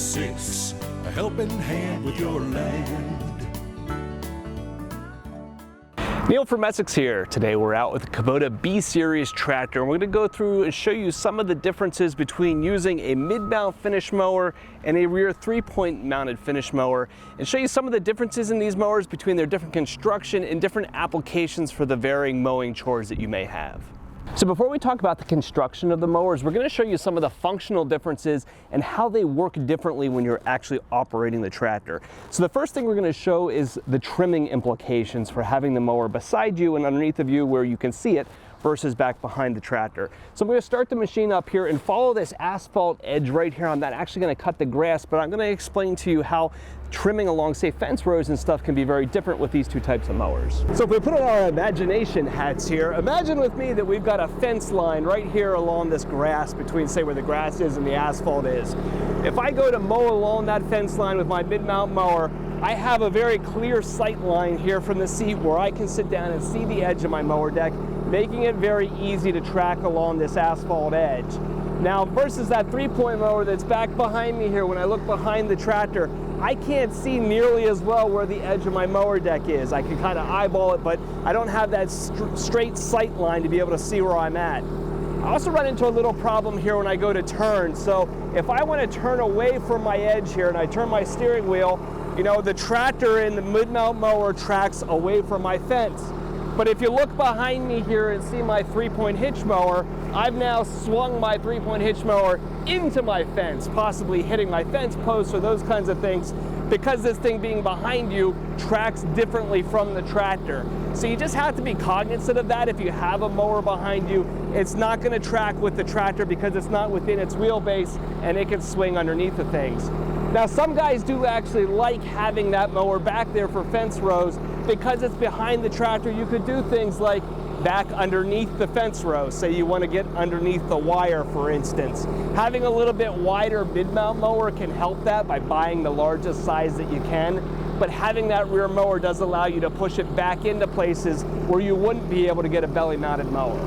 B26, a helping hand with your land. Neil from Essex here. Today we're out with the Kubota B Series tractor, and we're going to go through and show you some of the differences between using a mid-mount finish mower and a rear 3-point mounted finish mower, and show you some of the differences in these mowers between their different construction and different applications for the varying mowing chores that you may have. So before we talk about the construction of the mowers, we're going to show you some of the functional differences and how they work differently when you're actually operating the tractor. So the first thing we're going to show is the trimming implications for having the mower beside you and underneath of you where you can see it versus back behind the tractor. So I'm going to start the machine up here and follow this asphalt edge right here. I'm not actually going to cut the grass, but I'm going to explain to you how trimming along, say, fence rows and stuff can be very different with these two types of mowers. So if we put on our imagination hats here, imagine with me that we've got a fence line right here along this grass between, say, where the grass is and the asphalt is. If I go to mow along that fence line with my mid-mount mower, I have a very clear sight line here from the seat where I can sit down and see the edge of my mower deck, making it very easy to track along this asphalt edge. Now, versus that 3-point mower that's back behind me here, when I look behind the tractor, I can't see nearly as well where the edge of my mower deck is. I can kind of eyeball it, but I don't have that straight sight line to be able to see where I'm at. I also run into a little problem here when I go to turn. So if I want to turn away from my edge here and I turn my steering wheel, you know, the tractor in the mid-mount mower tracks away from my fence. But if you look behind me here and see my 3-point hitch mower, I've now swung my 3-point hitch mower into my fence, possibly hitting my fence posts or those kinds of things, because this thing being behind you tracks differently from the tractor. So you just have to be cognizant of that. If you have a mower behind you, it's not going to track with the tractor because it's not within its wheelbase and it can swing underneath the things. Now, some guys do actually like having that mower back there for fence rows because it's behind the tractor. You could do things like back underneath the fence row. Say you want to get underneath the wire, for instance. Having a little bit wider mid-mount mower can help that by buying the largest size that you can. But having that rear mower does allow you to push it back into places where you wouldn't be able to get a belly-mounted mower.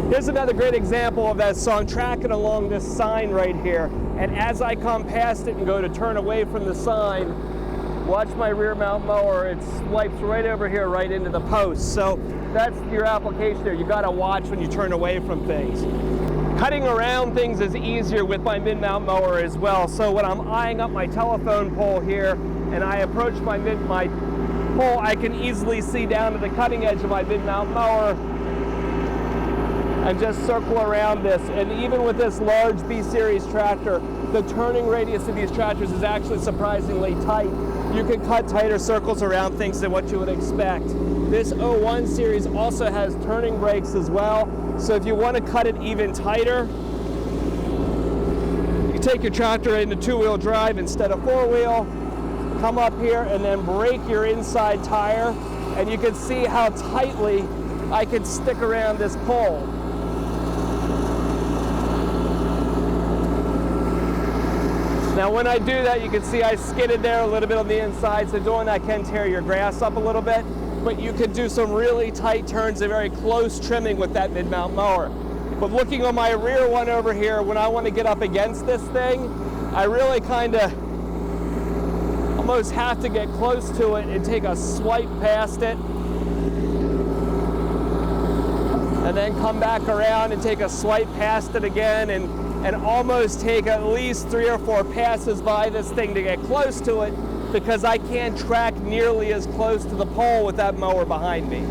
Here's another great example of that. So I'm tracking along this sign right here, and as I come past it and go to turn away from the sign, watch my rear mount mower, it swipes right over here, right into the post. So that's your application there. You gotta watch when you turn away from things. Cutting around things is easier with my mid-mount mower as well. So when I'm eyeing up my telephone pole here and I approach my pole, I can easily see down to the cutting edge of my mid-mount mower and just circle around this. And even with this large B Series tractor, the turning radius of these tractors is actually surprisingly tight. You can cut tighter circles around things than what you would expect. This 01 series also has turning brakes as well. So if you want to cut it even tighter, you take your tractor into 2-wheel drive instead of 4-wheel, come up here and then brake your inside tire, and you can see how tightly I can stick around this pole. Now when I do that, you can see I skidded there a little bit on the inside, so doing that can tear your grass up a little bit, but you can do some really tight turns and very close trimming with that mid-mount mower. But looking on my rear one over here, when I want to get up against this thing, I really kind of almost have to get close to it and take a swipe past it, and then come back around and take a swipe past it again, and almost take at least 3 or 4 passes by this thing to get close to it, because I can't track nearly as close to the pole with that mower behind me.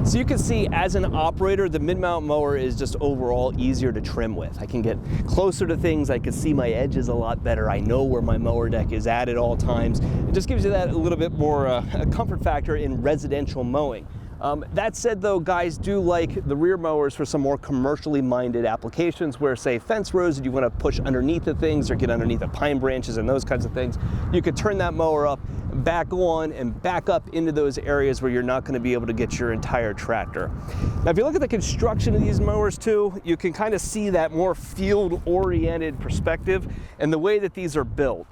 So you can see, as an operator, the mid-mount mower is just overall easier to trim with. I can get closer to things, I can see my edges a lot better, I know where my mower deck is at all times. It just gives you that a little bit more a comfort factor in residential mowing. That said though, guys do like the rear mowers for some more commercially minded applications where, say, fence rows and you want to push underneath the things or get underneath the pine branches and those kinds of things. You could turn that mower up back on and back up into those areas where you're not going to be able to get your entire tractor. Now, if you look at the construction of these mowers too, you can kind of see that more field-oriented perspective and the way that these are built.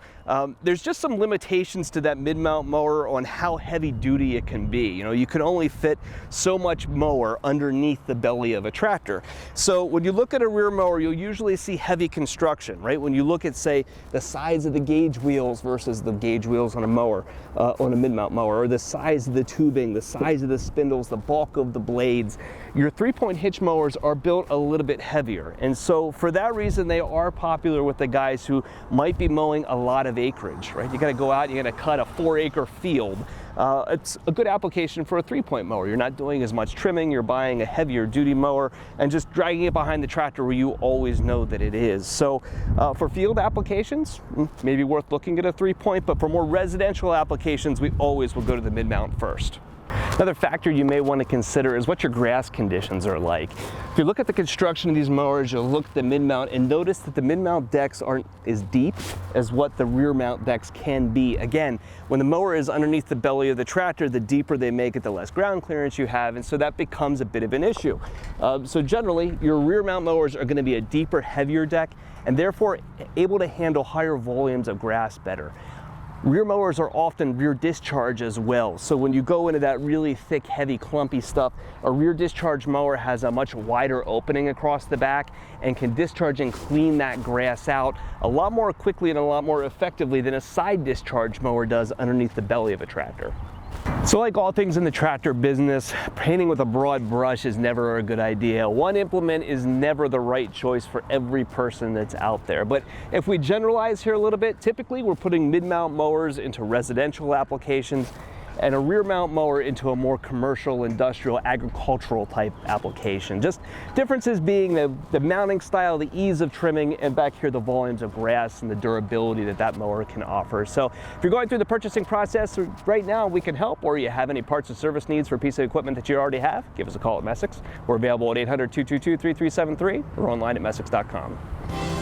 There's just some limitations to that mid-mount mower on how heavy duty it can be. You know, you can only fit so much mower underneath the belly of a tractor. So when you look at a rear mower, you'll usually see heavy construction, right? When you look at, say, the size of the gauge wheels versus the gauge wheels on a mower, on a mid-mount mower, or the size of the tubing, the size of the spindles, the bulk of the blades, your 3-point hitch mowers are built a little bit heavier. And so for that reason, they are popular with the guys who might be mowing a lot of acreage, right? You got to go out, you got to cut a 4-acre field. It's a good application for a 3-point mower. You're not doing as much trimming, you're buying a heavier duty mower and just dragging it behind the tractor where you always know that it is. So for field applications, maybe worth looking at a 3-point, but for more residential applications, we always will go to the mid-mount first. Another factor you may want to consider is what your grass conditions are like. If you look at the construction of these mowers, you'll look at the mid-mount and notice that the mid-mount decks aren't as deep as what the rear mount decks can be. Again, when the mower is underneath the belly of the tractor, the deeper they make it, the less ground clearance you have, and so that becomes a bit of an issue. So generally, your rear mount mowers are going to be a deeper, heavier deck, and therefore able to handle higher volumes of grass better. Rear mowers are often rear discharge as well. So when you go into that really thick, heavy, clumpy stuff, a rear discharge mower has a much wider opening across the back and can discharge and clean that grass out a lot more quickly and a lot more effectively than a side discharge mower does underneath the belly of a tractor. So like all things in the tractor business, painting with a broad brush is never a good idea. One implement is never the right choice for every person that's out there. But if we generalize here a little bit, typically we're putting mid-mount mowers into residential applications and a rear mount mower into a more commercial, industrial, agricultural type application. Just differences being the mounting style, the ease of trimming, and back here the volumes of grass and the durability that that mower can offer. So if you're going through the purchasing process right now, we can help, or you have any parts or service needs for a piece of equipment that you already have, give us a call at Messick's. We're available at 800-222-3373 or online at messick's.com.